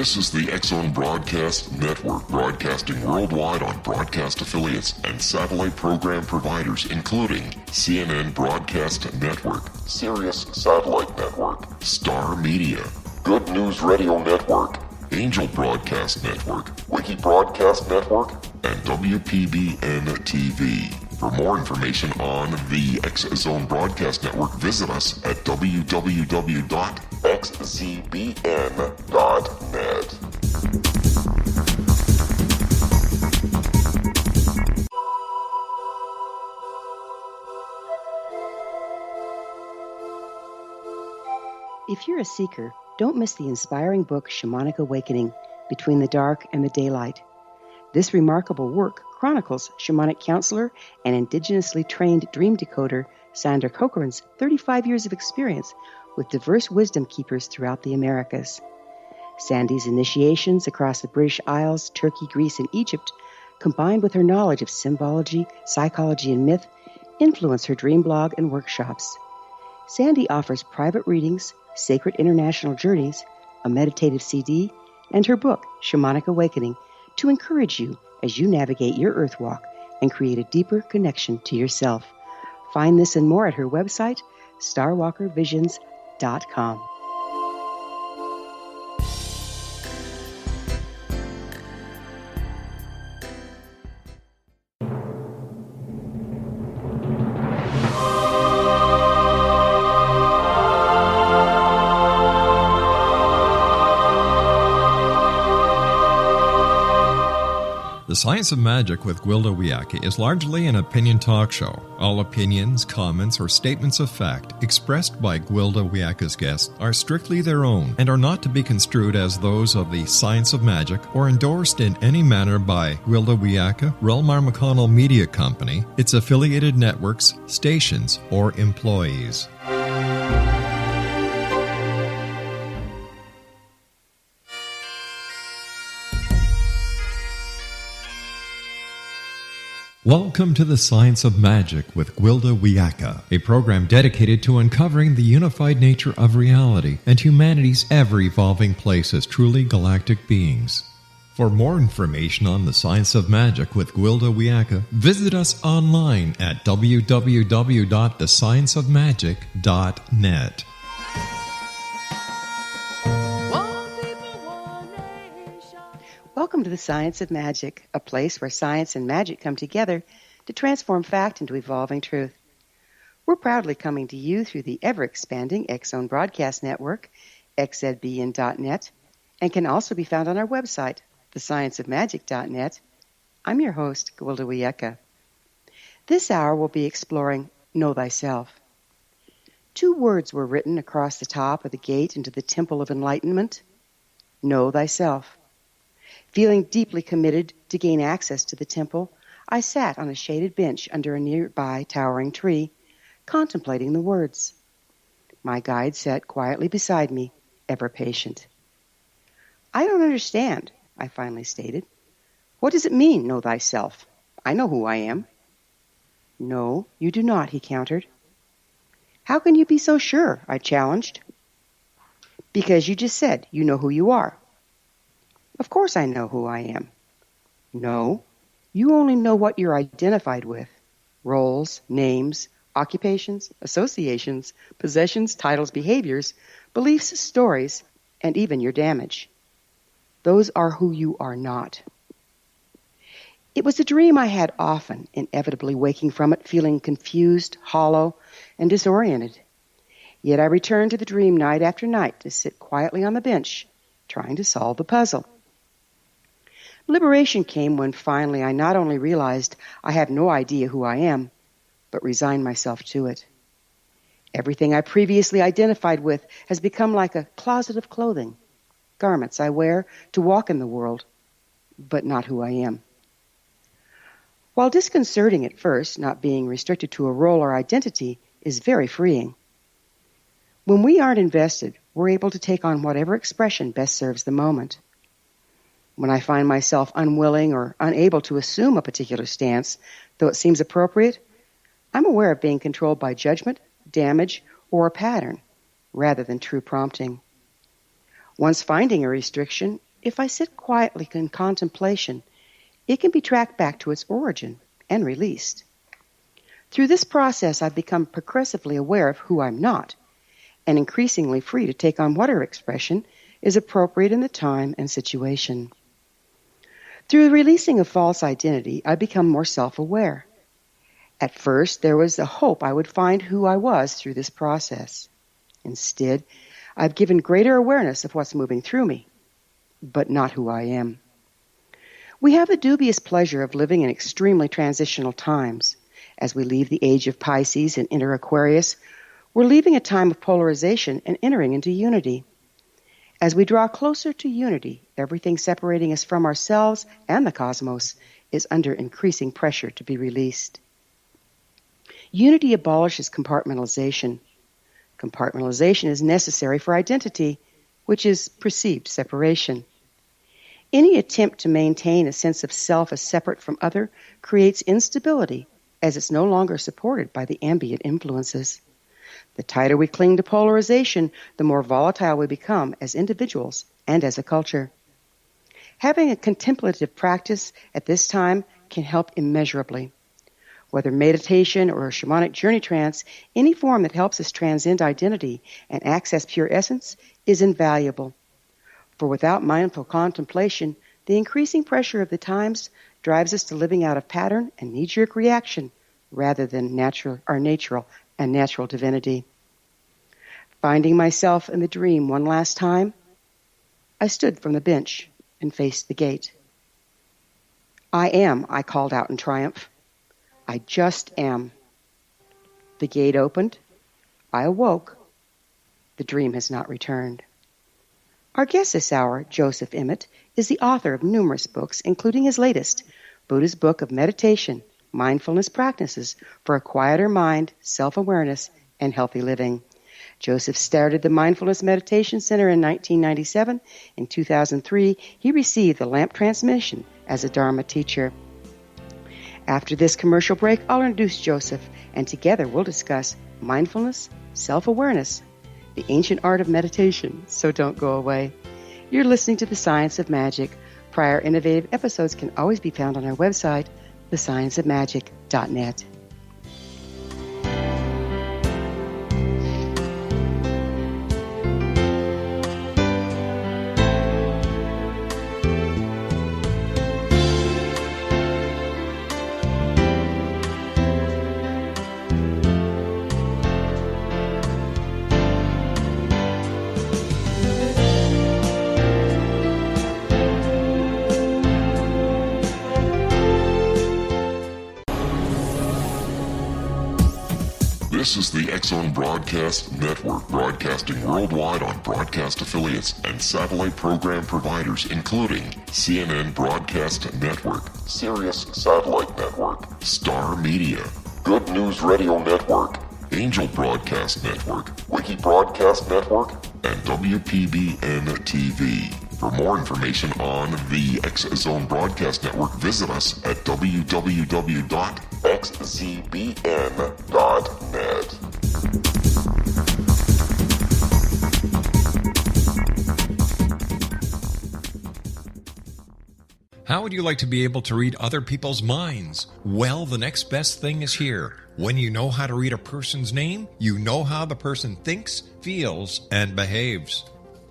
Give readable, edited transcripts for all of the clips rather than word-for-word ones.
This is the X-Zone Broadcast Network, broadcasting worldwide on broadcast affiliates and satellite program providers, including CNN Broadcast Network, Sirius Satellite Network, Star Media, Good News Radio Network, Angel Broadcast Network, Wiki Broadcast Network, and WPBN TV. For more information on the X-Zone Broadcast Network, visit us at www.xzbn.net. If you're a seeker, don't miss the inspiring book Shamanic Awakening, Between the Dark and the Daylight. This remarkable work chronicles shamanic counselor and indigenously trained dream decoder Sandra Cochran's 35 years of experience with diverse wisdom keepers throughout the Americas. Sandy's initiations across the British Isles, Turkey, Greece, and Egypt, combined with her knowledge of symbology, psychology, and myth, influence her dream blog and workshops. Sandy offers private readings, sacred international journeys, a meditative CD, and her book, Shamanic Awakening, to encourage you as you navigate your earth walk and create a deeper connection to yourself. Find this and more at her website, starwalkervisions.com. The Science of Magic with Gwilda Wiyaka is largely an opinion talk show. All opinions, comments, or statements of fact expressed by Gwilda Wiyaka's guests are strictly their own and are not to be construed as those of the Science of Magic or endorsed in any manner by Gwilda Wiyaka, REL-MAR McConnell Media Company, its affiliated networks, stations, or employees. Welcome to the Science of Magic with Gwilda Wiyaka, a program dedicated to uncovering the unified nature of reality and humanity's ever-evolving place as truly galactic beings. For more information on the Science of Magic with Gwilda Wiyaka, visit us online at www.thescienceofmagic.net. Welcome to the Science of Magic, a place where science and magic come together to transform fact into evolving truth. We're proudly coming to you through the ever-expanding X-Zone Broadcast Network, xzbn.net, and can also be found on our website, thescienceofmagic.net. I'm your host, Gwilda Wiyaka. This hour we'll be exploring Know Thyself. 2 words were written across the top of the gate into the Temple of Enlightenment. Know Thyself. Feeling deeply committed to gain access to the temple, I sat on a shaded bench under a nearby towering tree, contemplating the words. My guide sat quietly beside me, ever patient. I don't understand, I finally stated. What does it mean, know thyself? I know who I am. No, you do not, he countered. How can you be so sure? I challenged. Because you just said you know who you are. Of course I know who I am. No, you only know what you're identified with. Roles, names, occupations, associations, possessions, titles, behaviors, beliefs, stories, and even your damage. Those are who you are not. It was a dream I had often, inevitably waking from it feeling confused, hollow, and disoriented. Yet I returned to the dream night after night to sit quietly on the bench, trying to solve the puzzle. Liberation came when finally I not only realized I have no idea who I am, but resigned myself to it. Everything I previously identified with has become like a closet of clothing, garments I wear to walk in the world, but not who I am. While disconcerting at first, not being restricted to a role or identity is very freeing. When we aren't invested, we're able to take on whatever expression best serves the moment. When I find myself unwilling or unable to assume a particular stance, though it seems appropriate, I'm aware of being controlled by judgment, damage, or a pattern, rather than true prompting. Once finding a restriction, if I sit quietly in contemplation, it can be tracked back to its origin and released. Through this process, I've become progressively aware of who I'm not, and increasingly free to take on whatever expression is appropriate in the time and situation. Through the releasing of false identity, I become more self-aware. At first, there was a hope I would find who I was through this process. Instead, I've given greater awareness of what's moving through me, but not who I am. We have the dubious pleasure of living in extremely transitional times. As we leave the age of Pisces and enter Aquarius, we're leaving a time of polarization and entering into unity. As we draw closer to unity, everything separating us from ourselves and the cosmos is under increasing pressure to be released. Unity abolishes compartmentalization. Compartmentalization is necessary for identity, which is perceived separation. Any attempt to maintain a sense of self as separate from other creates instability, as it's no longer supported by the ambient influences. The tighter we cling to polarization, the more volatile we become as individuals and as a culture. Having a contemplative practice at this time can help immeasurably. Whether meditation or a shamanic journey trance, any form that helps us transcend identity and access pure essence is invaluable. For without mindful contemplation, the increasing pressure of the times drives us to living out of pattern and knee-jerk reaction rather than natural divinity. Finding myself in the dream one last time, I stood from the bench and faced the gate. I am, I called out in triumph. I just am. The gate opened. I awoke. The dream has not returned. Our guest this hour, Joseph Emet, is the author of numerous books, including his latest, Buddha's Book of Meditation, Mindfulness Practices for a Quieter Mind, Self-Awareness, and Healthy Living. Joseph started the Mindfulness Meditation Centre in 1997. In 2003, he received the Lamp Transmission as a Dharma teacher. After this commercial break, I'll introduce Joseph, and together we'll discuss mindfulness, self-awareness, the ancient art of meditation, so don't go away. You're listening to The Science of Magic. Prior innovative episodes can always be found on our website, thescienceofmagic.net. This is the X-Zone Broadcast Network, broadcasting worldwide on broadcast affiliates and satellite program providers, including CNN Broadcast Network, Sirius Satellite Network, Star Media, Good News Radio Network, Angel Broadcast Network, Wiki Broadcast Network, and WPBN TV. For more information on the X-Zone Broadcast Network, visit us at www.xzbn.net. How would you like to be able to read other people's minds? Well, the next best thing is here. When you know how to read a person's name, you know how the person thinks, feels, and behaves.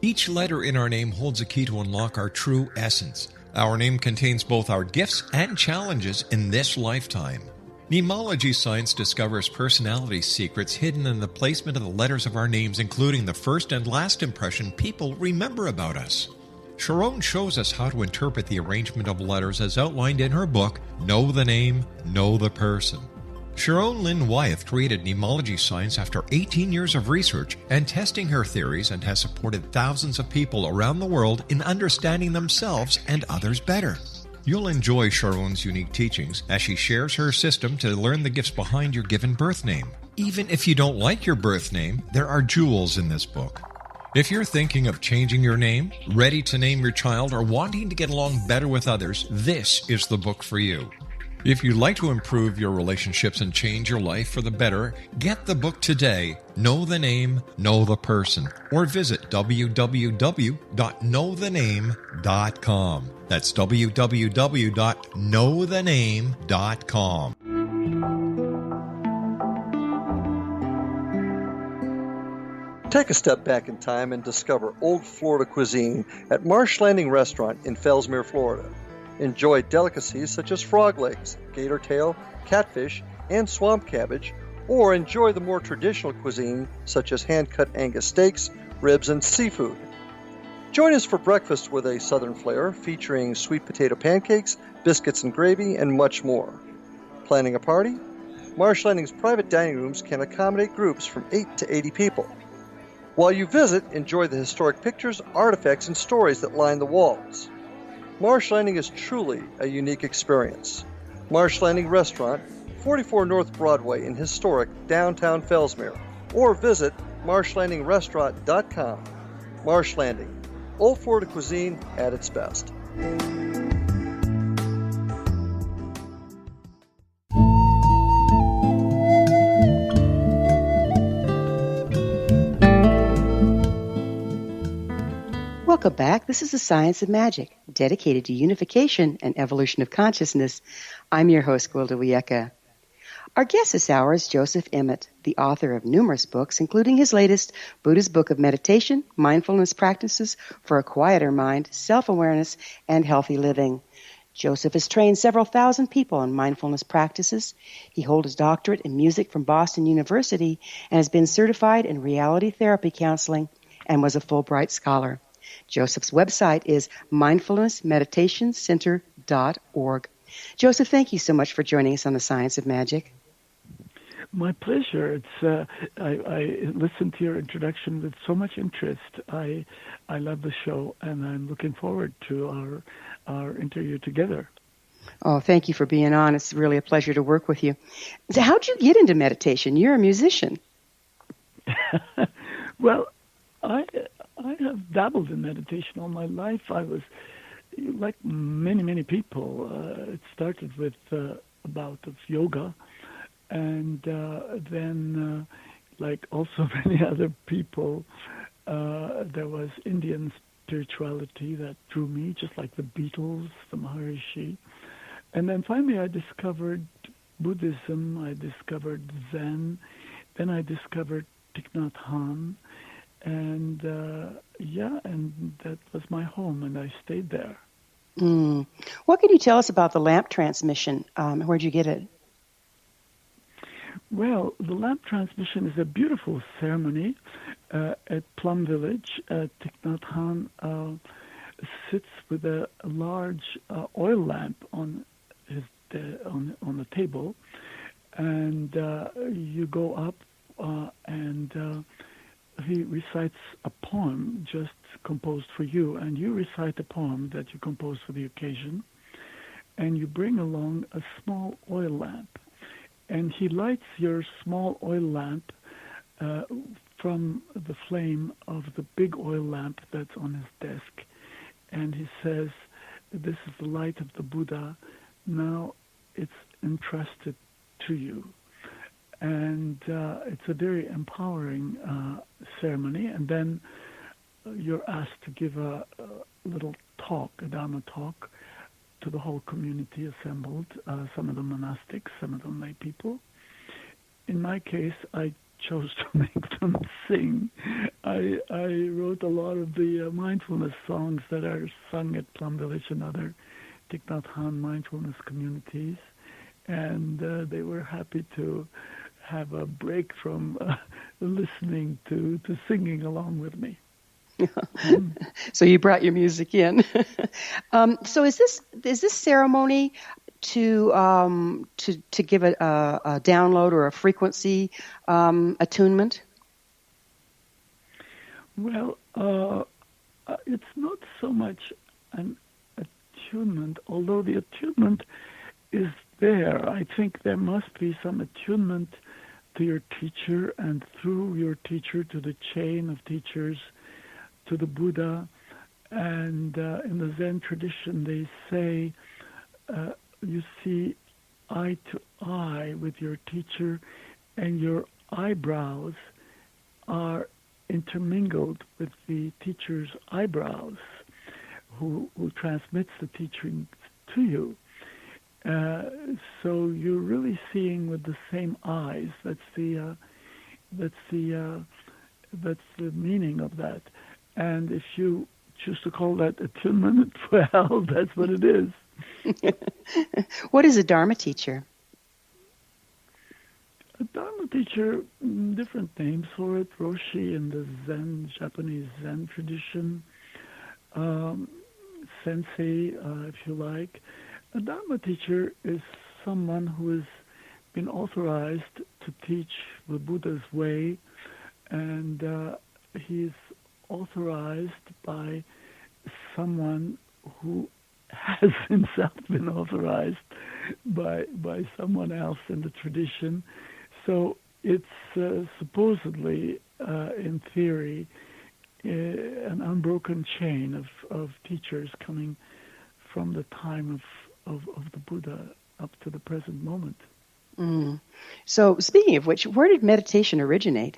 Each letter in our name holds a key to unlock our true essence. Our name contains both our gifts and challenges in this lifetime. Mnemology science discovers personality secrets hidden in the placement of the letters of our names, including the first and last impression people remember about us. Sharon shows us how to interpret the arrangement of letters as outlined in her book, Know the Name, Know the Person. Sharon Lynn Wyeth created mnemology science after 18 years of research and testing her theories, and has supported thousands of people around the world in understanding themselves and others better. You'll enjoy Sharon's unique teachings as she shares her system to learn the gifts behind your given birth name. Even if you don't like your birth name, there are jewels in this book. If you're thinking of changing your name, ready to name your child, or wanting to get along better with others, this is the book for you. If you'd like to improve your relationships and change your life for the better, get the book today, Know the Name, Know the Person, or visit www.knowthename.com. That's www.knowthename.com. Take a step back in time and discover old Florida cuisine at Marsh Landing Restaurant in Fellsmere, Florida. Enjoy delicacies such as frog legs, gator tail, catfish, and swamp cabbage, or enjoy the more traditional cuisine such as hand-cut Angus steaks, ribs, and seafood. Join us for breakfast with a southern flair featuring sweet potato pancakes, biscuits and gravy, and much more. Planning a party? Marsh Landing's private dining rooms can accommodate groups from 8 to 80 people. While you visit, enjoy the historic pictures, artifacts, and stories that line the walls. Marsh Landing is truly a unique experience. Marsh Landing Restaurant, 44 North Broadway in historic downtown Fellsmere, or visit marshlandingrestaurant.com. Marsh Landing, old Florida cuisine at its best. Welcome back. This is the Science of Magic, dedicated to unification and evolution of consciousness. I'm your host, Gwilda Wiyaka. Our guest this hour is Joseph Emet, the author of numerous books, including his latest, Buddha's Book of Meditation, Mindfulness Practices for a Quieter Mind, Self-Awareness, and Healthy Living. Joseph has trained several thousand people in mindfulness practices. He holds his doctorate in music from Boston University and has been certified in reality therapy counseling and was a Fulbright scholar. Joseph's website is mindfulnessmeditationcenter.org. Joseph, thank you so much for joining us on the Science of Magic. My pleasure. It's I listened to your introduction with so much interest. I love the show, and I'm looking forward to our interview together. Oh, thank you for being on. It's really a pleasure to work with you. So how'd you get into meditation? You're a musician. Well, I have dabbled in meditation all my life. I was, like many people, it started with a bout of yoga, and then, like also many other people, there was Indian spirituality that drew me, just like the Beatles, the Maharishi. And then finally I discovered Buddhism, I discovered Zen, then I discovered Thich Nhat Hanh, and and that was my home, and I stayed there. What can you tell us about the lamp transmission? Where'd you get it? Well, the lamp transmission is a beautiful ceremony at Plum Village. Thich Nhat Hanh sits with a large oil lamp on the table, and you go up and he recites a poem just composed for you, and you recite a poem that you composed for the occasion, and you bring along a small oil lamp, and he lights your small oil lamp from the flame of the big oil lamp that's on his desk, and he says, "This is the light of the Buddha, now it's entrusted to you." And it's a very empowering ceremony. And then you're asked to give a little talk, a Dharma talk, to the whole community assembled, some of them monastics, some of them lay people. In my case, I chose to make them sing. I wrote a lot of the mindfulness songs that are sung at Plum Village and other Thich Nhat Hanh mindfulness communities. And they were happy to have a break from listening to singing along with me. So you brought your music in. So is this ceremony to give a download or a frequency attunement? Well, it's not so much an attunement, although the attunement is there. I think there must be some attunement to your teacher, and through your teacher to the chain of teachers, to the Buddha. And in the Zen tradition, they say, you see eye to eye with your teacher, and your eyebrows are intermingled with the teacher's eyebrows, who transmits the teaching to you. So you're really seeing with the same eyes. That's the meaning of that. And if you choose to call that attunement, well, that's what it is. What is a Dharma teacher? A Dharma teacher, different names for it. Roshi in the Japanese Zen tradition. Sensei, if you like. A Dharma teacher is someone who has been authorized to teach the Buddha's way, and he's authorized by someone who has himself been authorized by someone else in the tradition. So it's supposedly, in theory, an unbroken chain of teachers coming from the time of the Buddha up to the present moment. So speaking of which, where did meditation originate?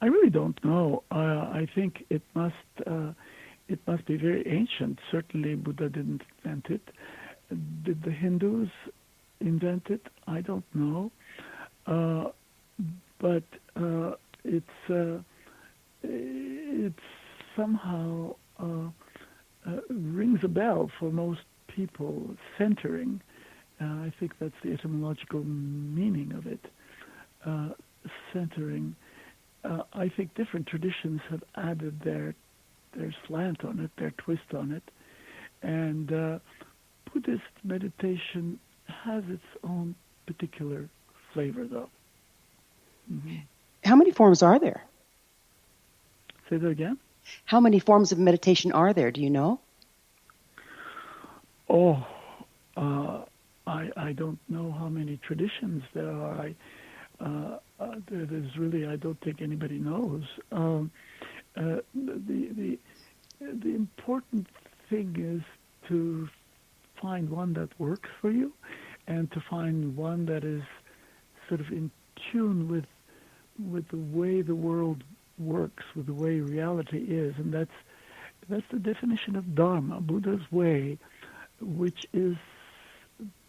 I really don't know. I think it must be very ancient. Certainly Buddha didn't invent it. Did the Hindus invent it? I don't know. But it's somehow rings a bell for most people. Centering. I think that's the etymological meaning of it. Centering. I think different traditions have added their slant on it, their twist on it. And Buddhist meditation has its own particular flavor, though. Mm-hmm. How many forms are there? Say that again? How many forms of meditation are there? Do you know? Oh, I don't know how many traditions there are. There's really, I don't think anybody knows. The important thing is to find one that works for you, and to find one that is sort of in tune with the way the world works, with the way reality is, and that's the definition of Dharma, Buddha's way, which is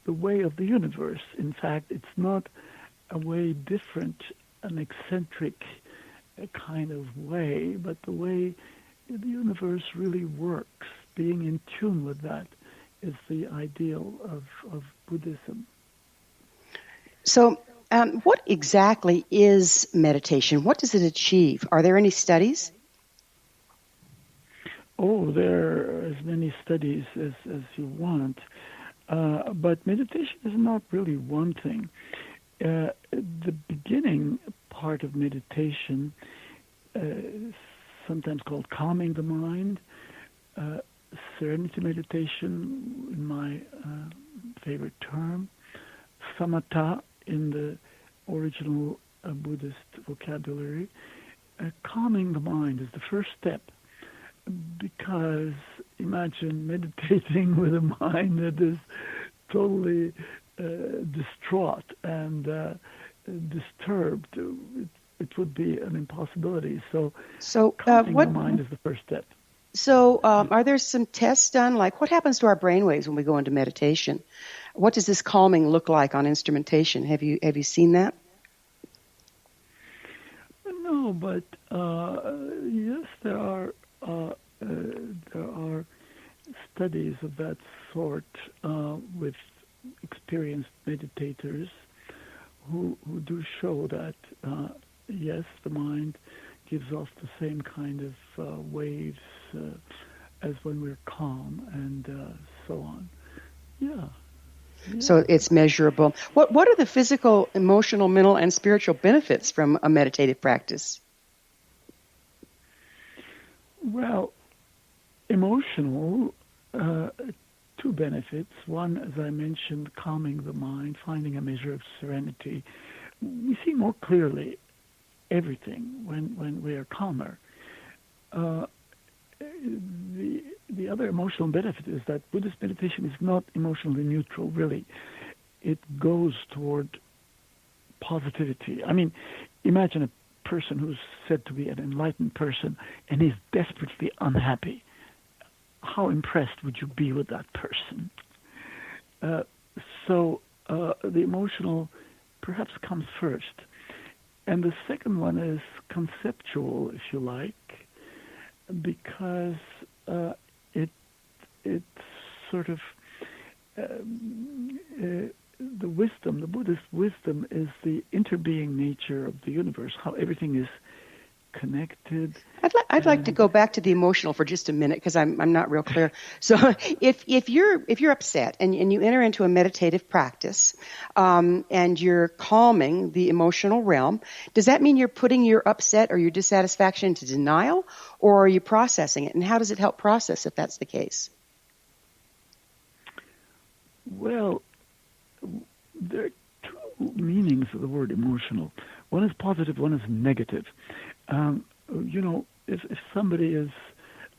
the way of the universe. In fact, it's not a way different, an eccentric kind of way, but the way the universe really works. Being in tune with that is the ideal of Buddhism. So what exactly is meditation? What does it achieve? Are there any studies? Oh, there are as many studies as you want. But meditation is not really one thing. The beginning part of meditation, sometimes called calming the mind, serenity meditation, in my favorite term, samatha in the original Buddhist vocabulary. Calming the mind is the first step, because imagine meditating with a mind that is totally distraught and disturbed. It would be an impossibility. So calming the mind is the first step. So are there some tests done? Like, what happens to our brainwaves when we go into meditation? What does this calming look like on instrumentation? Have you seen that? No, but yes, there are studies of that sort with experienced meditators who do show that yes, the mind gives off the same kind of waves as when we're calm, and so on. Yeah. So it's measurable. What are the physical, emotional, mental, and spiritual benefits from a meditative practice? Well, emotional, two benefits. One, as I mentioned, calming the mind, finding a measure of serenity. We see more clearly everything when we are calmer. the other emotional benefit is that Buddhist meditation is not emotionally neutral, really. It goes toward positivity. I mean, imagine a person who's said to be an enlightened person and is desperately unhappy. How impressed would you be with that person? So the emotional perhaps comes first. And the second one is conceptual, if you like, because it sort of the wisdom, the Buddhist wisdom, is the interbeing nature of the universe, how everything is connected. I'd like to go back to the emotional for just a minute because I'm not real clear. So if you're upset and you enter into a meditative practice and you're calming the emotional realm, does that mean you're putting your upset or your dissatisfaction into denial, or are you processing it? And how does it help process if that's the case? Well, there are two meanings of the word emotional. One is positive, one is negative. If somebody is,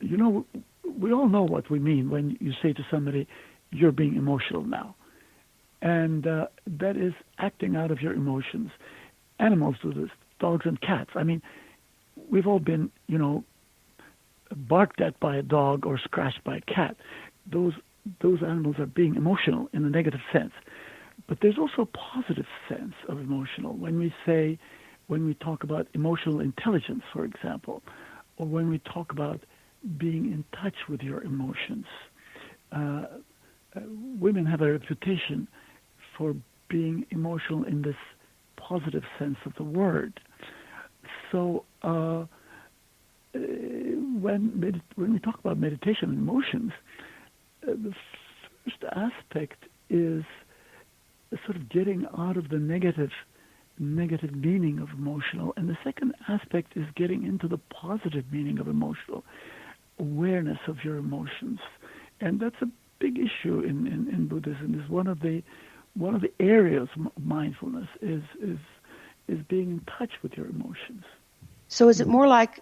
we all know what we mean when you say to somebody, you're being emotional now. And that is acting out of your emotions. Animals do this, dogs and cats. I mean, we've all been, barked at by a dog or scratched by a cat. Those animals are being emotional in a negative sense. But there's also a positive sense of emotional. When we talk about emotional intelligence, for example, or when we talk about being in touch with your emotions. Women have a reputation for being emotional in this positive sense of the word. So when we talk about meditation and emotions, the first aspect is sort of getting out of the negative meaning of emotional, and the second aspect is getting into the positive meaning of emotional, awareness of your emotions. And that's a big issue in Buddhism. Is one of the areas of mindfulness is being in touch with your emotions. So is it more like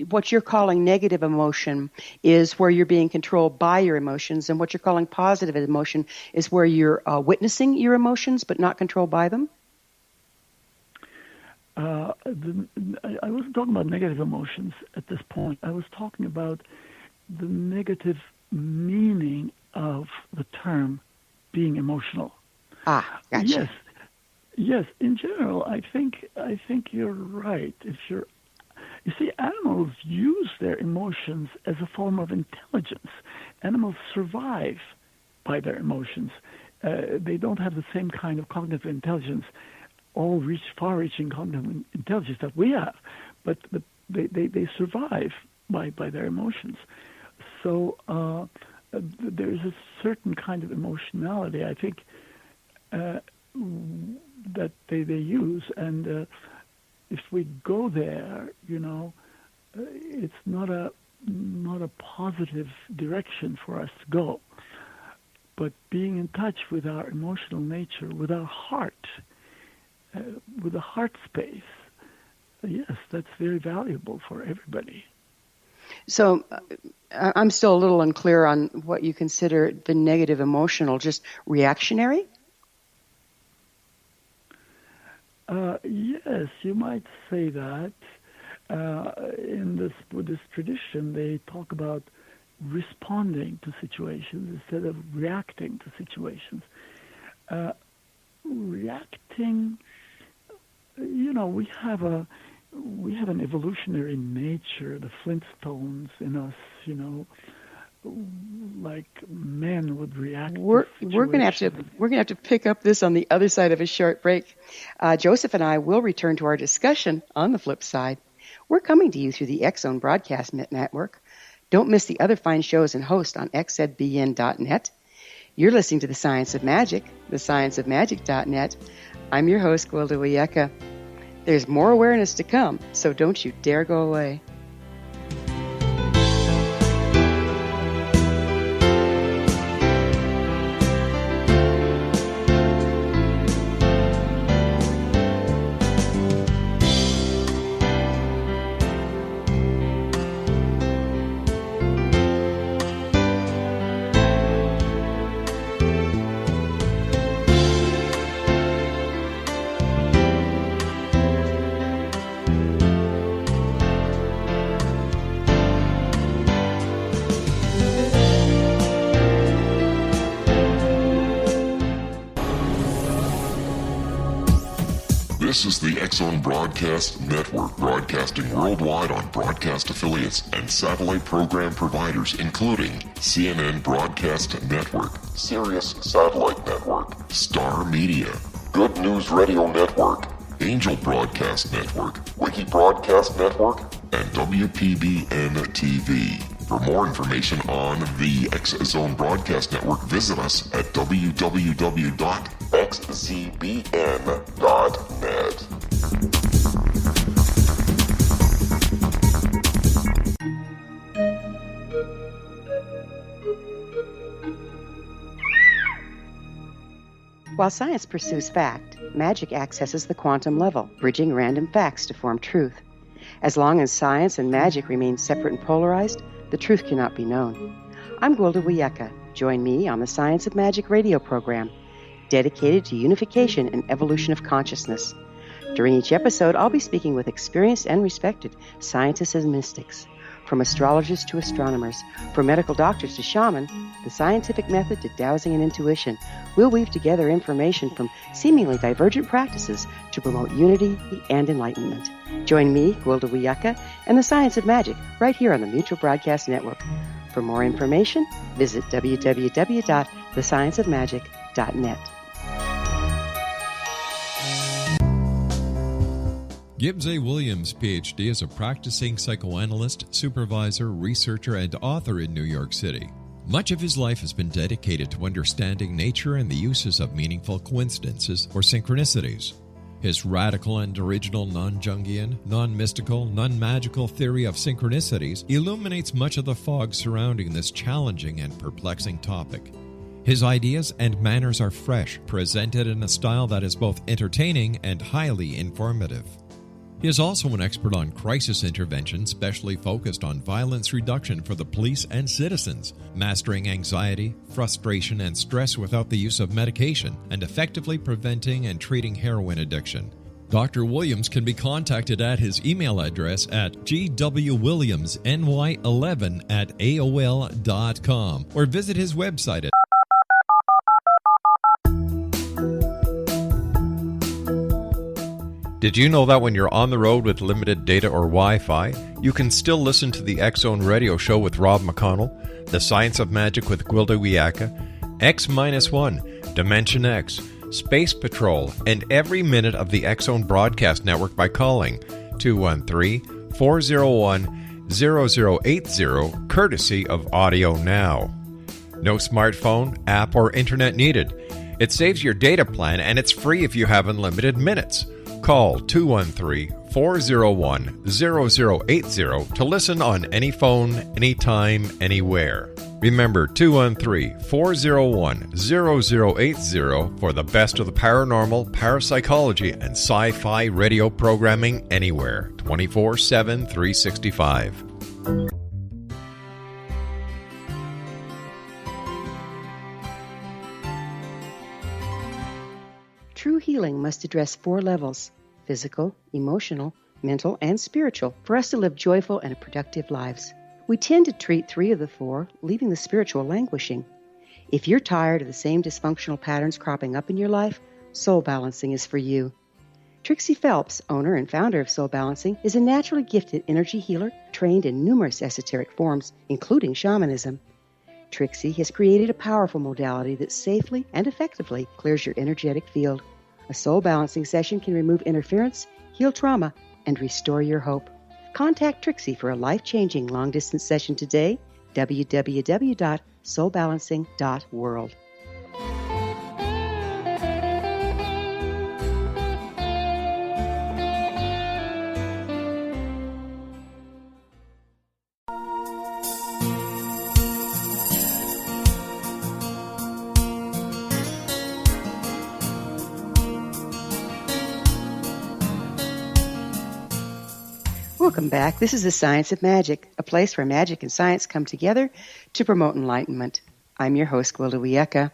what you're calling negative emotion is where you're being controlled by your emotions, and what you're calling positive emotion is where you're witnessing your emotions but not controlled by them? I wasn't talking about negative emotions at this point. I was talking about the negative meaning of the term being emotional. Gotcha. Yes. In general, I think you're right. You see, animals use their emotions as a form of intelligence. Animals survive by their emotions. They don't have the same kind of cognitive intelligence, far-reaching cognitive intelligence that we have, but they survive by their emotions. So there's a certain kind of emotionality, I think, that they use, and if we go there, it's not a positive direction for us to go. But being in touch with our emotional nature, with our heart, with the heart space, yes, that's very valuable for everybody. So I'm still a little unclear on what you consider the negative emotional, just reactionary? Yes, you might say that. In this Buddhist tradition, they talk about responding to situations instead of reacting to situations. Reacting, we have an evolutionary nature, the Flintstones in us, like men would react. We're going to have to pick up this on the other side of a short break. Joseph and I will return to our discussion on the flip side. We're coming to you through the X-Zone Broadcast Network. Don't miss the other fine shows and hosts on xzbn.net. You're listening to The Science of Magic, thescienceofmagic.net. I'm your host, Gwilda Wiyaka. There's more awareness to come, so don't you dare go away. This is the X-Zone Broadcast Network, broadcasting worldwide on broadcast affiliates and satellite program providers, including CNN Broadcast Network, Sirius Satellite Network, Star Media, Good News Radio Network, Angel Broadcast Network, Wiki Broadcast Network, and WPBN TV. For more information on the X-Zone Broadcast Network, visit us at www.xzbn.net. While science pursues fact, magic accesses the quantum level, bridging random facts to form truth. As long as science and magic remain separate and polarized, the truth cannot be known. I'm Gwilda Wiyaka. Join me on the Science of Magic radio program, dedicated to unification and evolution of consciousness. During each episode, I'll be speaking with experienced and respected scientists and mystics. From astrologers to astronomers, from medical doctors to shaman, the scientific method to dowsing and intuition, we'll weave together information from seemingly divergent practices to promote unity and enlightenment. Join me, Gwilda Wiyaka, and the Science of Magic right here on the Mutual Broadcast Network. For more information, visit www.thescienceofmagic.net. Gibbs A. Williams, Ph.D., is a practicing psychoanalyst, supervisor, researcher, and author in New York City. Much of his life has been dedicated to understanding nature and the uses of meaningful coincidences or synchronicities. His radical and original non-Jungian, non-mystical, non-magical theory of synchronicities illuminates much of the fog surrounding this challenging and perplexing topic. His ideas and manners are fresh, presented in a style that is both entertaining and highly informative. He is also an expert on crisis intervention, specially focused on violence reduction for the police and citizens, mastering anxiety, frustration, and stress without the use of medication, and effectively preventing and treating heroin addiction. Dr. Williams can be contacted at his email address at gwwilliamsny11@aol.com or visit his website at Did you know that when you're on the road with limited data or Wi-Fi, you can still listen to the X-Zone Radio Show with Rob McConnell, The Science of Magic with Gwilda Wiyaka, X-1, Dimension X, Space Patrol, and every minute of the X-Zone Broadcast Network by calling 213-401-0080, courtesy of Audio Now. No smartphone, app, or internet needed. It saves your data plan, and it's free if you have unlimited minutes. Call 213-401-0080 to listen on any phone, anytime, anywhere. Remember 213-401-0080 for the best of the paranormal, parapsychology, and sci-fi radio programming anywhere, 24/7, 365. True healing must address 4 levels: physical, emotional, mental, and spiritual, for us to live joyful and productive lives. We tend to treat 3 of the 4, leaving the spiritual languishing. If you're tired of the same dysfunctional patterns cropping up in your life, Soul Balancing is for you. Trixie Phelps, owner and founder of Soul Balancing, is a naturally gifted energy healer trained in numerous esoteric forms, including shamanism. Trixie has created a powerful modality that safely and effectively clears your energetic field. A soul balancing session can remove interference, heal trauma, and restore your hope. Contact Trixie for a life-changing long-distance session today, www.soulbalancing.world. Welcome back. This is the Science of Magic, a place where magic and science come together to promote enlightenment. I'm your host, Gwilda Wiyaka.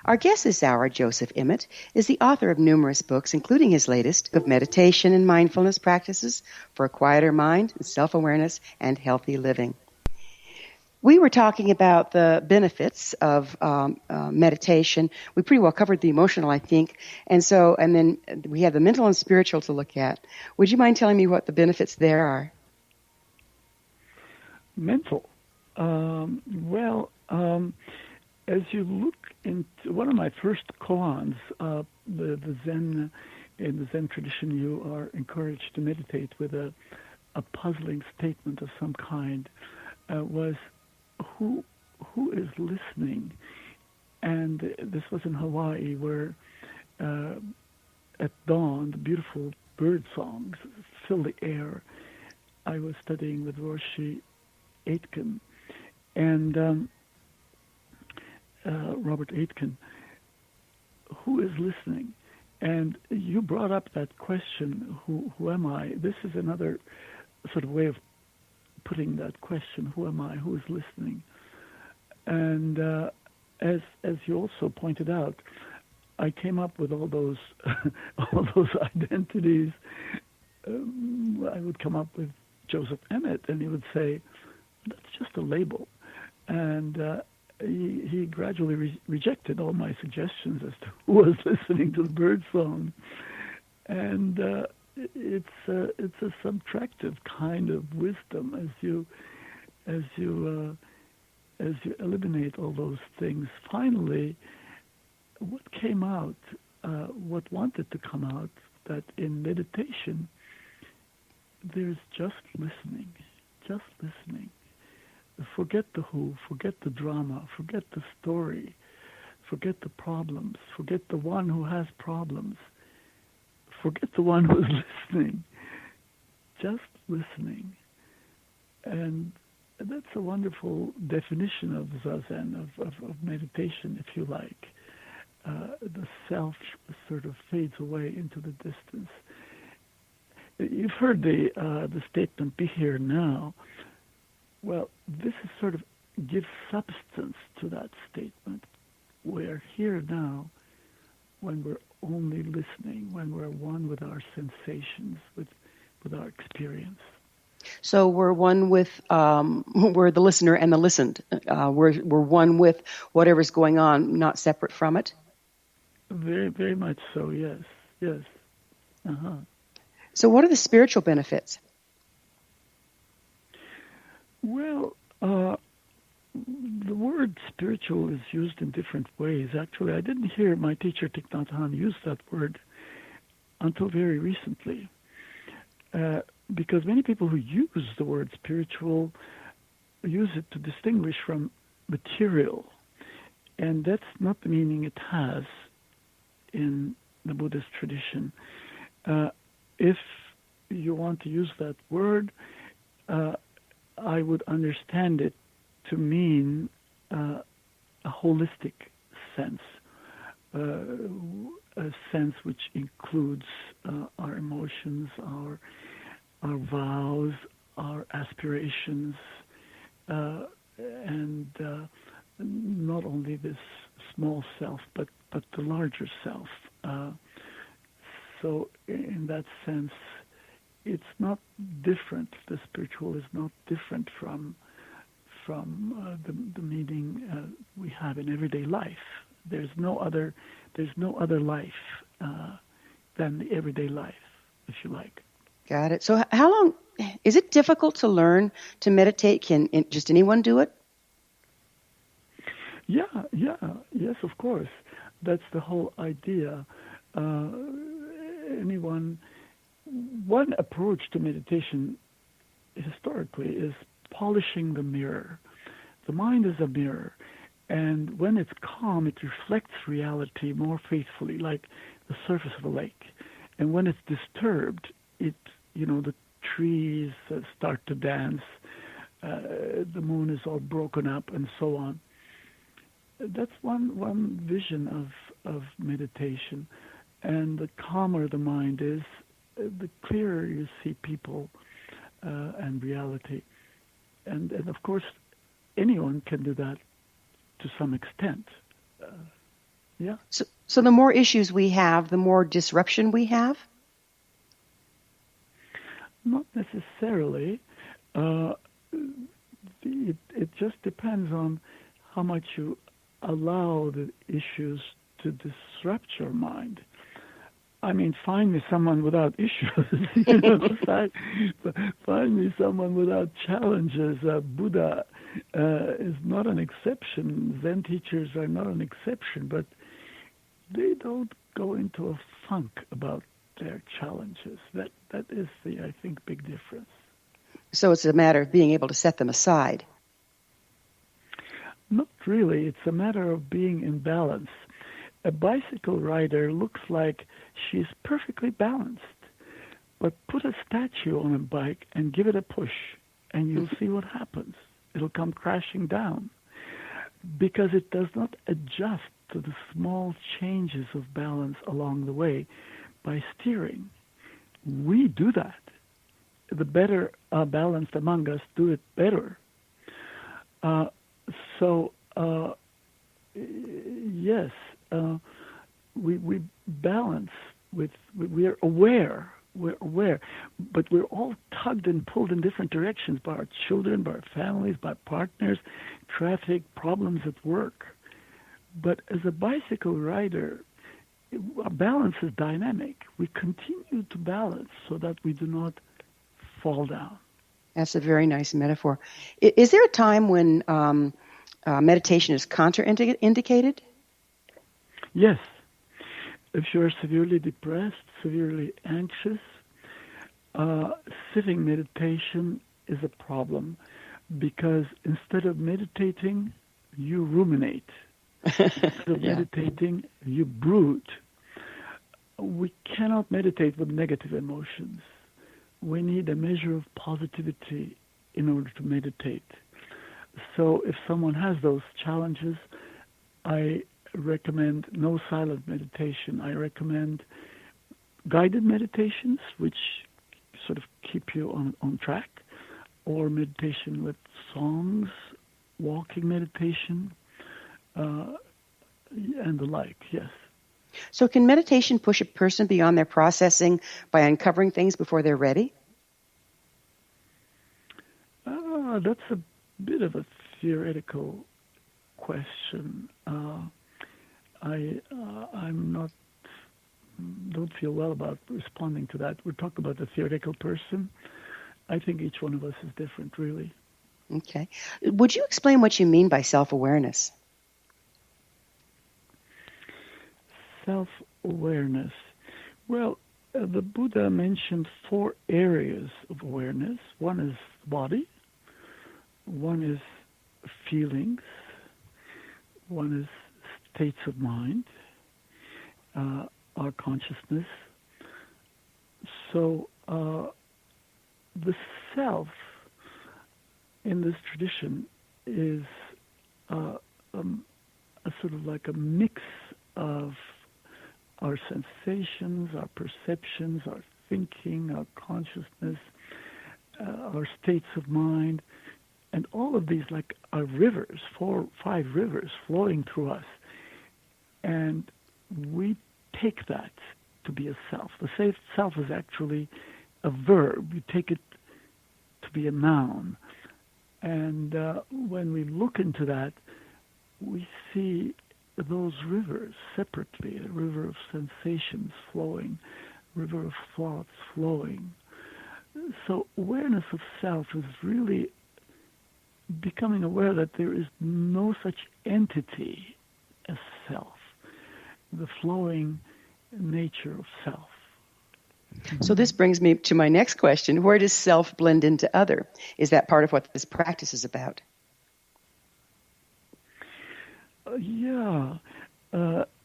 Our guest this hour, Joseph Emet, is the author of numerous books, including his latest, of meditation and mindfulness practices for a quieter mind, self-awareness, and healthy living. We were talking about the benefits of meditation. We pretty well covered the emotional, I think. And then we have the mental and spiritual to look at. Would you mind telling me what the benefits there are? Mental. As you look into one of my first koans, the Zen, in the Zen tradition, you are encouraged to meditate with a puzzling statement of some kind, was who is listening? And this was in Hawaii, where at dawn, the beautiful bird songs fill the air. I was studying with Roshi Aitken and Robert Aitken. Who is listening? And you brought up that question, who am I? This is another sort of way of putting that question, who am I? Who is listening? And as you also pointed out, I came up with all those identities. I would come up with Joseph Emet, and he would say, that's just a label. And he gradually rejected all my suggestions as to who was listening to the bird song. And it's a subtractive kind of wisdom as you eliminate all those things. Finally, what came out, what wanted to come out, that in meditation there's just listening. Forget the who, forget the drama, forget the story, forget the problems, forget the one who has problems, forget the one who is listening. Just listening. And that's a wonderful definition of Zazen, of meditation, if you like. The self sort of fades away into the distance. You've heard the statement, be here now. Well, this is sort of gives substance to that statement. We're here now when we're only listening, when we're one with our sensations, with our experience. So we're one with, we're the listener and the listened. We're one with whatever's going on, not separate from it. Very, very much so, yes. Uh-huh. So what are the spiritual benefits? Well, the word spiritual is used in different ways. Actually, I didn't hear my teacher Thich Nhat Hanh use that word until very recently. Because many people who use the word spiritual use it to distinguish from material. And that's not the meaning it has in the Buddhist tradition. If you want to use that word, I would understand it to mean a holistic sense, a sense which includes our emotions, our vows, our aspirations, and not only this small self, but the larger self. So in that sense, it's not different. The spiritual is not different from the meaning we have in everyday life. There's no other life than the everyday life, if you like. Got it. So how long is it difficult to learn to meditate? Can just anyone do it? Yeah, yes, of course. That's the whole idea. One approach to meditation historically is polishing the mirror. The mind is a mirror, and when it's calm, it reflects reality more faithfully, like the surface of a lake. And when it's disturbed, the trees start to dance, the moon is all broken up, and so on. That's one vision of meditation. And the calmer the mind is, the clearer you see people and reality. And of course, anyone can do that to some extent. Yeah. So the more issues we have, the more disruption we have? Not necessarily. It just depends on how much you allow the issues to disrupt your mind. I mean, find me someone without issues. Find me someone without challenges. Buddha is not an exception. Zen teachers are not an exception, but they don't go into a funk about their challenges. That is the, I think, big difference. So it's a matter of being able to set them aside. Not really. It's a matter of being in balance. A bicycle rider looks like she's perfectly balanced, but put a statue on a bike and give it a push, and you'll see what happens. It'll come crashing down because it does not adjust to the small changes of balance along the way by steering. We do that. The better balanced among us do it better. Yes, we balance with, we are aware, but we're all tugged and pulled in different directions by our children, by our families, by partners, traffic, problems at work. But as a bicycle rider, our balance is dynamic. We continue to balance so that we do not fall down. That's a very nice metaphor. Is there a time when meditation is contraindicated? Yes. If you're severely depressed, severely anxious, sitting meditation is a problem because instead of meditating, you ruminate. Instead of meditating, you brood. We cannot meditate with negative emotions. We need a measure of positivity in order to meditate. So if someone has those challenges, I recommend no silent meditation. I recommend guided meditations, which sort of keep you on track, or meditation with songs, walking meditation, and the like, yes. So can meditation push a person beyond their processing by uncovering things before they're ready? That's a bit of a theoretical question. Don't feel well about responding to that. We're talking about the theoretical person. I think each one of us is different, really. Okay. Would you explain what you mean by self-awareness? Self-awareness. Well, the Buddha mentioned 4 areas of awareness. One is body, one is feelings, one is states of mind, our consciousness. So the self in this tradition is a sort of like a mix of our sensations, our perceptions, our thinking, our consciousness, our states of mind, and all of these like are rivers, 4, 5 rivers flowing through us. And we take that to be a self. The self is actually a verb. You take it to be a noun. And when we look into that, we see those rivers separately, a river of sensations flowing, river of thoughts flowing. So awareness of self is really becoming aware that there is no such entity as self, the flowing nature of self. So this brings me to my next question. Where does self blend into other? Is that part of what this practice is about?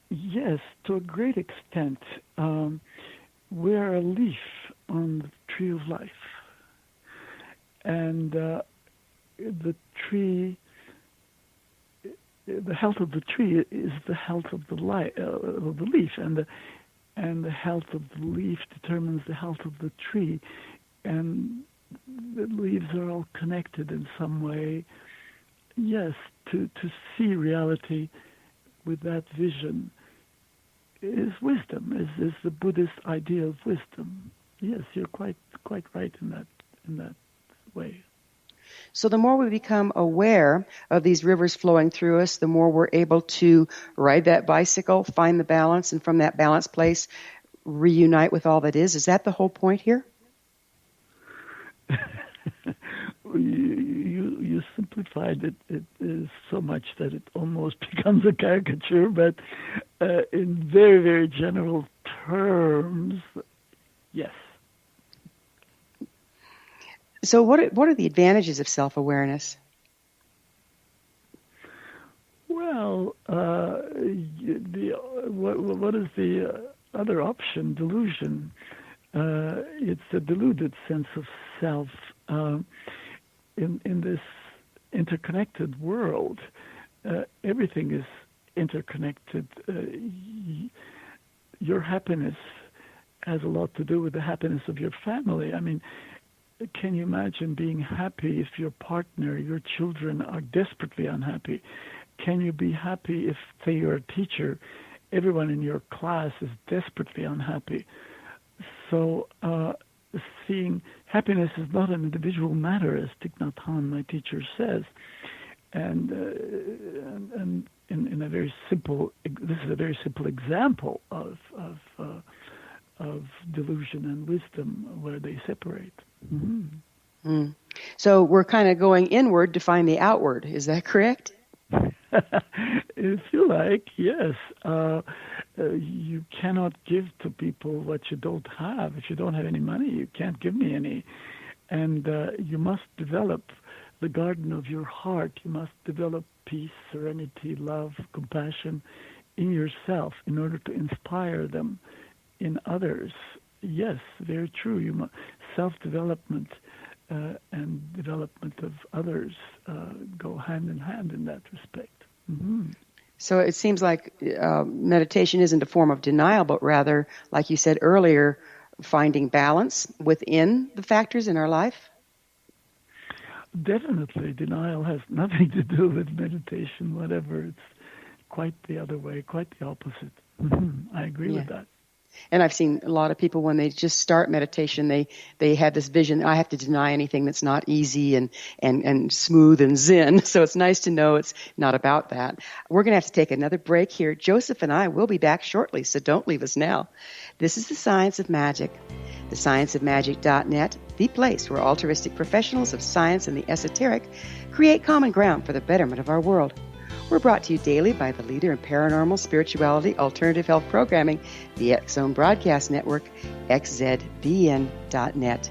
Yes, to a great extent. We're a leaf on the tree of life. And the tree, the health of the tree is the health of the leaf, and the health of the leaf determines the health of the tree, and the leaves are all connected in some way. Yes, to see reality with that vision is wisdom, is the Buddhist idea of wisdom. Yes, you're quite right in that way. So the more we become aware of these rivers flowing through us, the more we're able to ride that bicycle, find the balance, and from that balanced place, reunite with all that is. Is that the whole point here? You simplified it. It is so much that it almost becomes a caricature, but in very, very general terms, yes. So what are the advantages of self-awareness? Well, what is the other option? Delusion. It's a deluded sense of self. In this interconnected world, everything is interconnected. Your happiness has a lot to do with the happiness of your family. I mean, can you imagine being happy if your partner, your children are desperately unhappy? Can you be happy if, say, you're a teacher, everyone in your class is desperately unhappy? So seeing happiness is not an individual matter, as Thich Nhat Hanh, my teacher, says. And in a very simple, this is a very simple example of delusion and wisdom where they separate. Mm-hmm. Mm. So we're kind of going inward to find the outward. Is that correct? If you like, yes. You cannot give to people what you don't have. If you don't have any money, you can't give me any. And you must develop the garden of your heart. You must develop peace, serenity, love, compassion in yourself in order to inspire them in others. Yes, very true. Self-development and development of others go hand in hand in that respect. Mm-hmm. So it seems like meditation isn't a form of denial, but rather, like you said earlier, finding balance within the factors in our life? Definitely. Denial has nothing to do with meditation, whatever. It's quite the other way, quite the opposite. Mm-hmm. I agree with that. And I've seen a lot of people when they just start meditation, they have this vision, I have to deny anything that's not easy and smooth and zen. So it's nice to know it's not about that. We're going to have to take another break here. Joseph and I will be back shortly, so don't leave us now. This is The Science of Magic. TheScienceOfMagic.net, the place where altruistic professionals of science and the esoteric create common ground for the betterment of our world. We're brought to you daily by the leader in paranormal, spirituality, alternative health programming, the X Zone Broadcast Network, xzbn.net.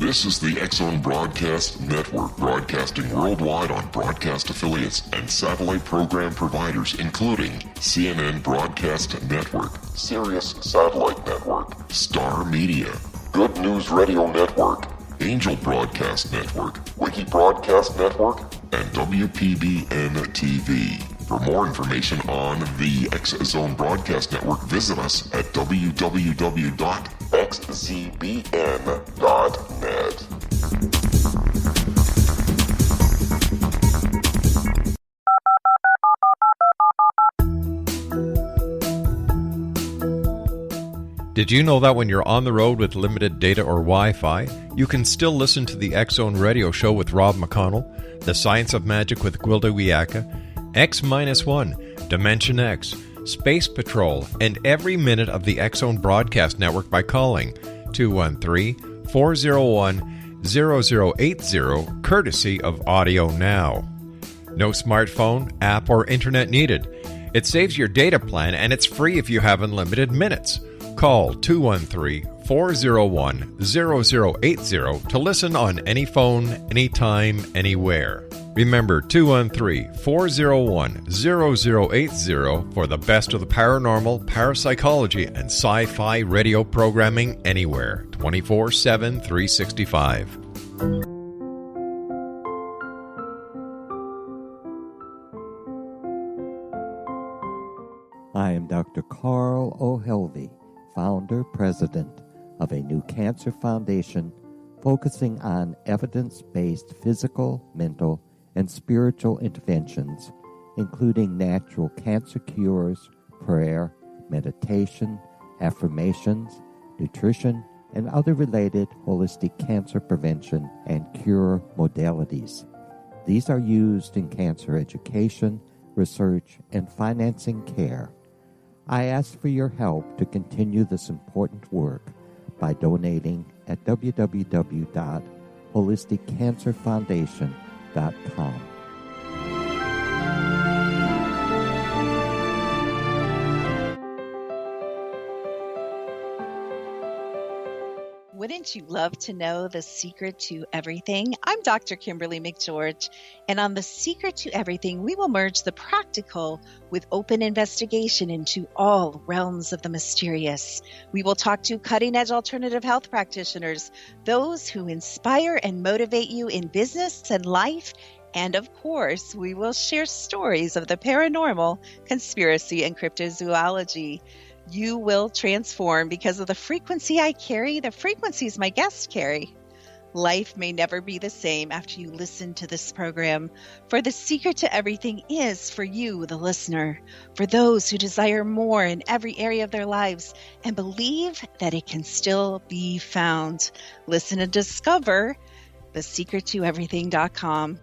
This is the X Zone Broadcast Network, broadcasting worldwide on broadcast affiliates and satellite program providers, including CNN Broadcast Network, Sirius Satellite Network, Star Media, Good News Radio Network, Angel Broadcast Network, Wiki Broadcast Network, and WPBN TV. For more information on the X Zone Broadcast Network, visit us at www.xzbn.net. Did you know that when you're on the road with limited data or Wi-Fi, you can still listen to the X Zone Radio Show with Rob McConnell, The Science of Magic with Gwilda Wiyaka, X-1, Dimension X, Space Patrol, and every minute of the X Zone Broadcast Network by calling 213-401-0080, courtesy of Audio Now. No smartphone, app, or internet needed. It saves your data plan, and it's free if you have unlimited minutes. Call 213-401-0080 to listen on any phone, anytime, anywhere. Remember 213-401-0080 for the best of the paranormal, parapsychology, and sci-fi radio programming anywhere, 24/7, 365. I am Dr. Carl O'Helvey, founder, president of a new cancer foundation focusing on evidence-based physical, mental, and spiritual interventions, including natural cancer cures, prayer, meditation, affirmations, nutrition, and other related holistic cancer prevention and cure modalities. These are used in cancer education, research, and financing care. I ask for your help to continue this important work by donating at www.holisticcancerfoundation.com. Wouldn't you love to know the secret to everything? I'm Dr. Kimberly McGeorge, and on The Secret to Everything, we will merge the practical with open investigation into all realms of the mysterious. We will talk to cutting-edge alternative health practitioners, those who inspire and motivate you in business and life, and of course, we will share stories of the paranormal, conspiracy, and cryptozoology. You will transform because of the frequency I carry, the frequencies my guests carry. Life may never be the same after you listen to this program, for the secret to everything is for you, the listener, for those who desire more in every area of their lives and believe that it can still be found. Listen and discover thesecrettoeverything.com.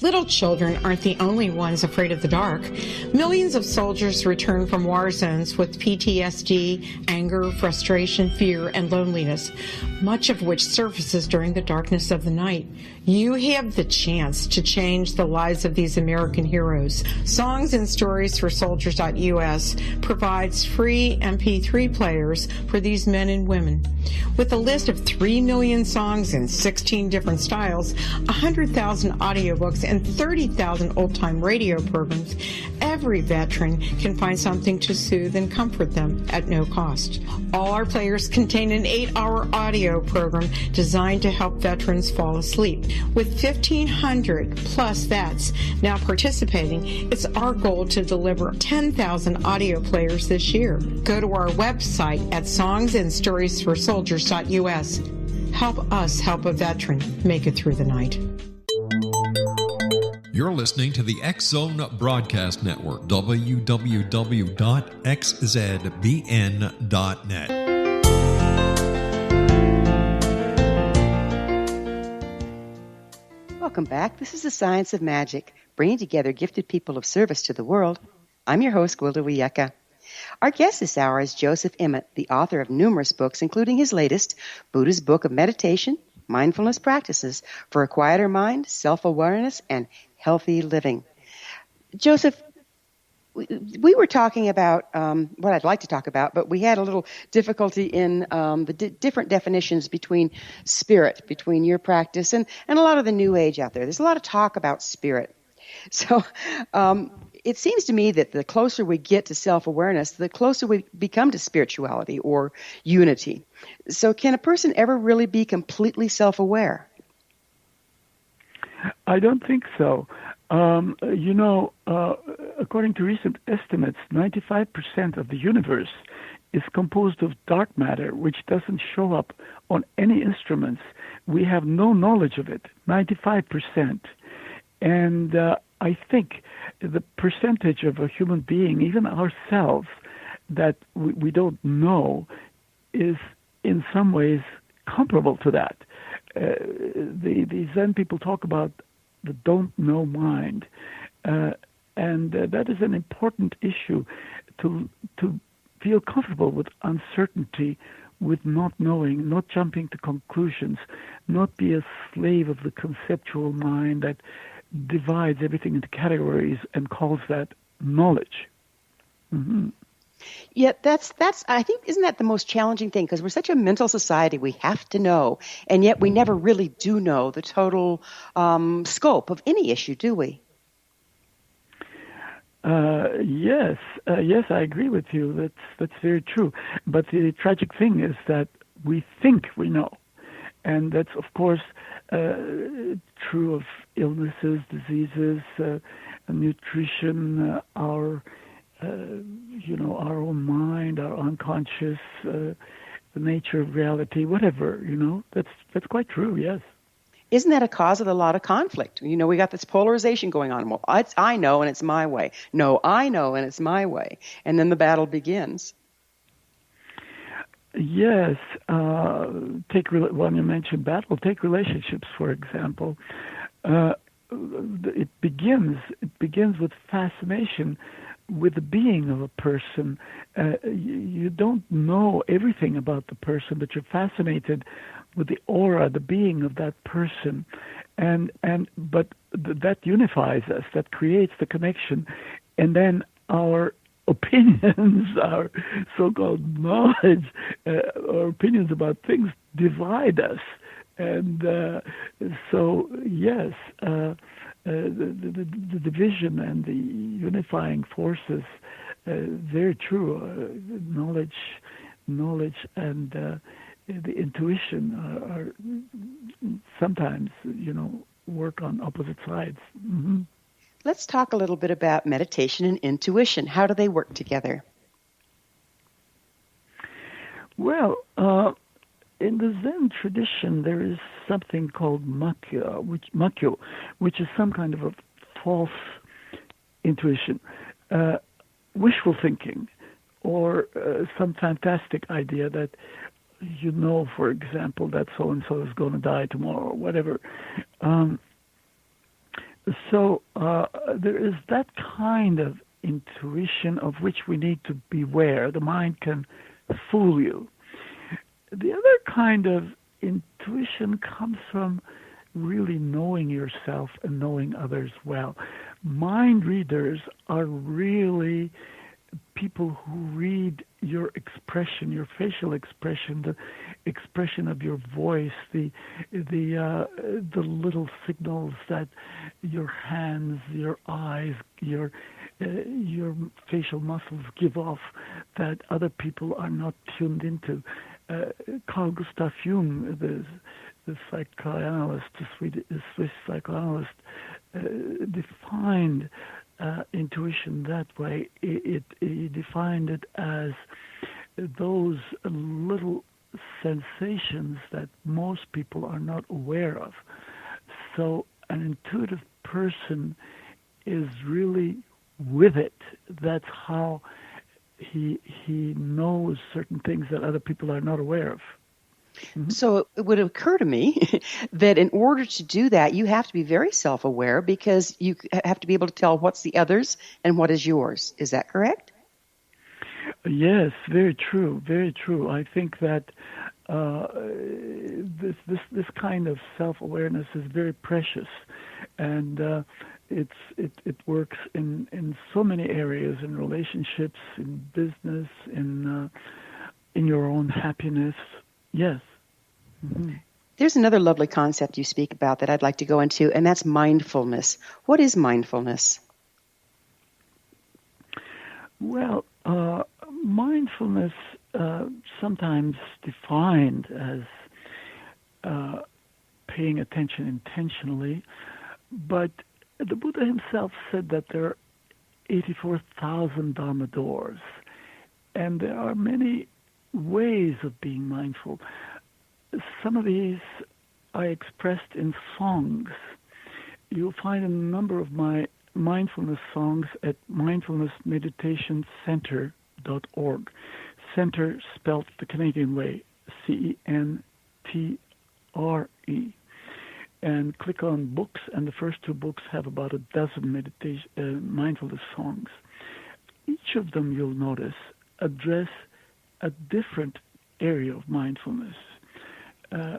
Little children aren't the only ones afraid of the dark. Millions of soldiers return from war zones with PTSD, anger, frustration, fear, and loneliness, much of which surfaces during the darkness of the night. You have the chance to change the lives of these American heroes. Songs and Stories for Soldiers.us provides free MP3 players for these men and women. With a list of 3 million songs in 16 different styles, 100,000 audiobooks, and 30,000 old-time radio programs, every veteran can find something to soothe and comfort them at no cost. All our players contain an 8-hour audio program designed to help veterans fall asleep. With 1,500 plus vets now participating, it's our goal to deliver 10,000 audio players this year. Go to our website at songsandstoriesforsoldiers.us. Help us help a veteran make it through the night. You're listening to the X-Zone Broadcast Network, www.xzbn.net. Welcome back. This is The Science of Magic, bringing together gifted people of service to the world. I'm your host, Gwilda Wiyaka. Our guest this hour is Joseph Emet, the author of numerous books, including his latest, Buddha's Book of Meditation, Mindfulness Practices for a Quieter Mind, Self-Awareness, and Healthy Living. Joseph, we were talking about what I'd like to talk about, but we had a little difficulty in the different definitions between spirit, between your practice and a lot of the New Age out there. There's a lot of talk about spirit. So it seems to me that the closer we get to self-awareness, the closer we become to spirituality or unity. So can a person ever really be completely self-aware? I don't think so. According to recent estimates, 95% of the universe is composed of dark matter, which doesn't show up on any instruments. We have no knowledge of it, 95%. And I think the percentage of a human being, even ourselves, that we don't know is in some ways comparable to that. The Zen people talk about the don't know mind, and that is an important issue to feel comfortable with uncertainty, with not knowing, not jumping to conclusions, not be a slave of the conceptual mind that divides everything into categories and calls that knowledge. Mm-hmm. Yet that's I think isn't that the most challenging thing, because we're such a mental society, we have to know, and yet we never really do know the total scope of any issue, do we? Yes, I agree with you. That's very true. But the tragic thing is that we think we know, and that's of course true of illnesses, diseases, nutrition, our own mind, our unconscious, the nature of reality, whatever. That's quite true. Yes. Isn't that a cause of a lot of conflict? We got this polarization going on. Well, I know and it's my way. No, I know and it's my way. And then the battle begins. Yes. When you mentioned battle, take relationships, for example. It begins with fascination with the being of a person. You don't know everything about the person, but you're fascinated with the aura, the being of that person, but that unifies us, that creates the connection, and then our opinions, our so-called knowledge, our opinions about things divide us, and so yes, the division and the unifying forces, very true. Knowledge and the intuition are sometimes, work on opposite sides. Mm-hmm. Let's talk a little bit about meditation and intuition. How do they work together? Well, in the Zen tradition, there is something called makyo, which is some kind of a false intuition, wishful thinking, or some fantastic idea that for example, that so-and-so is going to die tomorrow or whatever. So there is that kind of intuition of which we need to beware. The mind can fool you. The other kind of intuition comes from really knowing yourself and knowing others well. Mind readers are really people who read your expression, your facial expression, the expression of your voice, the little signals that your hands, your eyes, your facial muscles give off that other people are not tuned into. Carl Gustav Jung, the psychoanalyst, the Swiss psychoanalyst, defined intuition that way. He defined it as those little sensations that most people are not aware of. So an intuitive person is really with it. That's how he knows certain things that other people are not aware of. Mm-hmm. So it would occur to me that in order to do that, you have to be very self-aware, because you have to be able to tell what's the other's and what is yours. Is that correct? Yes, very true, very true. I think that this kind of self-awareness is very precious, and it works in so many areas, in relationships, in business, in your own happiness. Yes. Mm-hmm. There's another lovely concept you speak about that I'd like to go into, and that's mindfulness. What is mindfulness? Well, mindfulness, sometimes defined as paying attention intentionally, but the Buddha himself said that there are 84,000 Dharma doors, and there are many ways of being mindful. Some of these I expressed in songs. You'll find a number of my mindfulness songs at Mindfulness Meditation Centre.org. Centre spelt the Canadian way, CENTRE. And click on books, and the first two books have about a dozen mindfulness songs. Each of them, you'll notice, address a different area of mindfulness.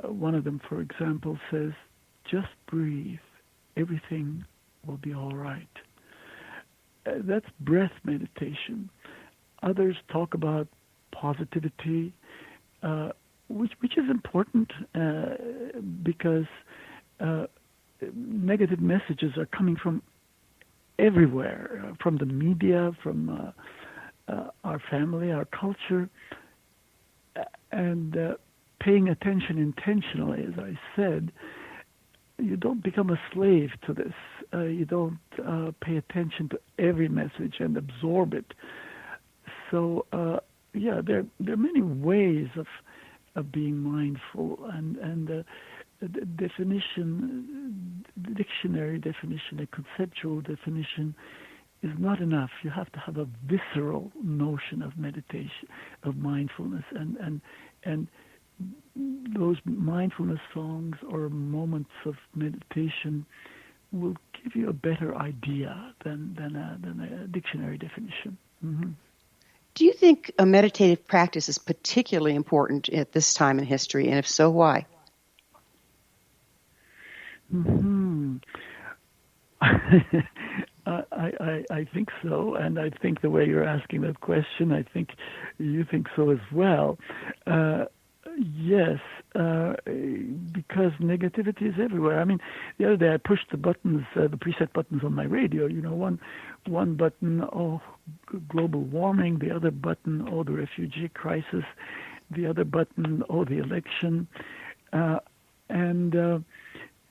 One of them, for example, says, just breathe. Everything will be all right. That's breath meditation. Others talk about positivity, which is important because negative messages are coming from everywhere, from the media, from our family, our culture, and paying attention intentionally, as I said, you don't become a slave to this. You don't pay attention to every message and absorb it. So, there are many ways of being mindful, and the dictionary definition, a conceptual definition, is not enough. You have to have a visceral notion of meditation, of mindfulness, and those mindfulness songs or moments of meditation will give you a better idea than a dictionary definition. Mm-hmm. Do you think a meditative practice is particularly important at this time in history, and if so, why? Mm-hmm. I think so, and I think the way you're asking that question, I think you think so as well. Yes, because negativity is everywhere. I mean, the other day I pushed the buttons, the preset buttons on my radio. You know, one button, global warming. The other button, the refugee crisis. The other button, the election.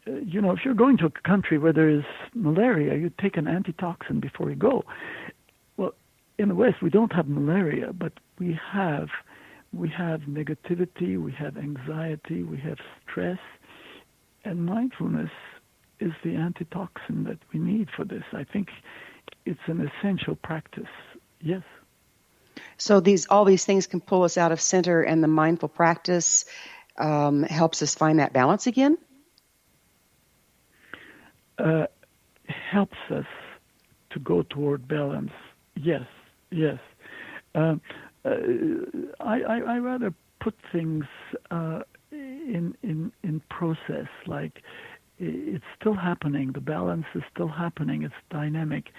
If you're going to a country where there is malaria, you take an antitoxin before you go. Well, in the West, we don't have malaria, but we have negativity, we have anxiety, we have stress, and mindfulness is the antitoxin that we need for this. I think it's an essential practice. Yes. So all these things can pull us out of center, and the mindful practice helps us find that balance again? Helps us to go toward balance. Yes. I rather put things in process, like it's still happening. The balance is still happening. It's dynamic.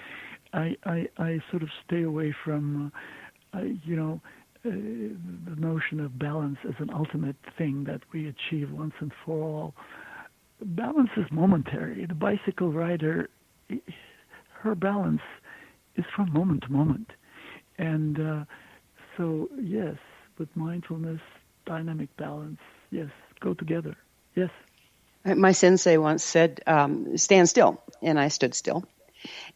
I sort of stay away from the notion of balance as an ultimate thing that we achieve once and for all. Balance is momentary. The bicycle rider, her balance is from moment to moment. And so, yes, with mindfulness, dynamic balance, yes, go together. Yes. My sensei once said, stand still. And I stood still.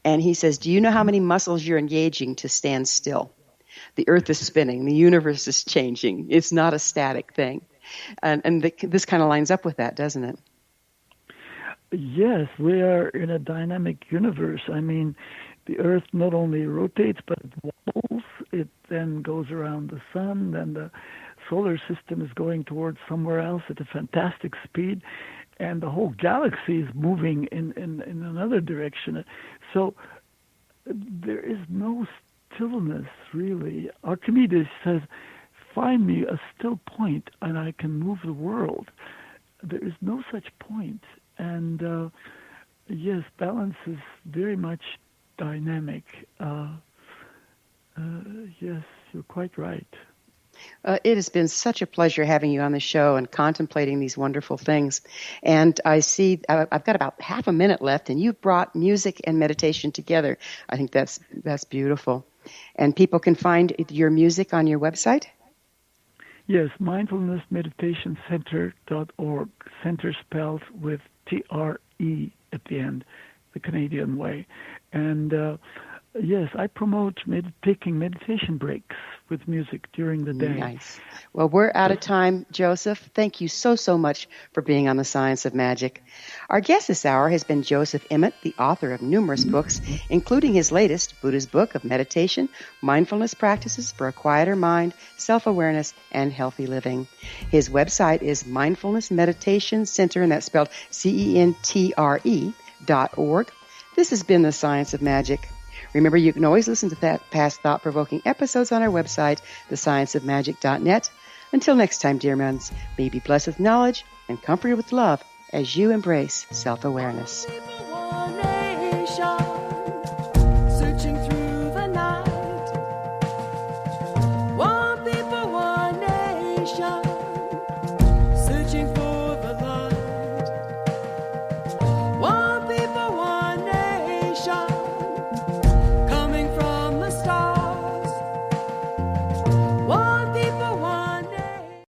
And he says, do you know how many muscles you're engaging to stand still? The earth is spinning. The universe is changing. It's not a static thing. And this kind of lines up with that, doesn't it? Yes, we are in a dynamic universe. I mean, the earth not only rotates, but it wobbles. It then goes around the sun. Then the solar system is going towards somewhere else at a fantastic speed. And the whole galaxy is moving in another direction. So there is no stillness, really. Archimedes says, find me a still point and I can move the world. There is no such point. And yes, balance is very much dynamic. Yes, you're quite right. It has been such a pleasure having you on the show and contemplating these wonderful things. And I see I've got about half a minute left, and you've brought music and meditation together. I think that's beautiful. And people can find your music on your website? Yes, Mindfulness Meditation Centre.org. Center spelled with T-R-E at the end, the Canadian way. And yes, I promote taking meditation breaks with music during the day. Nice. Well, we're out of time, Joseph. Thank you so much for being on The Science of Magic. Our guest this hour has been Joseph Emet, the author of numerous books, including his latest, Buddha's Book of Meditation, Mindfulness Practices for a Quieter Mind, Self-Awareness, and Healthy Living. His website is Mindfulness Meditation Centre, and that's spelled CENTRE.org. This has been The Science of Magic. Remember, you can always listen to past thought-provoking episodes on our website, thescienceofmagic.net. Until next time, dear ones, may you be blessed with knowledge and comforted with love as you embrace self-awareness.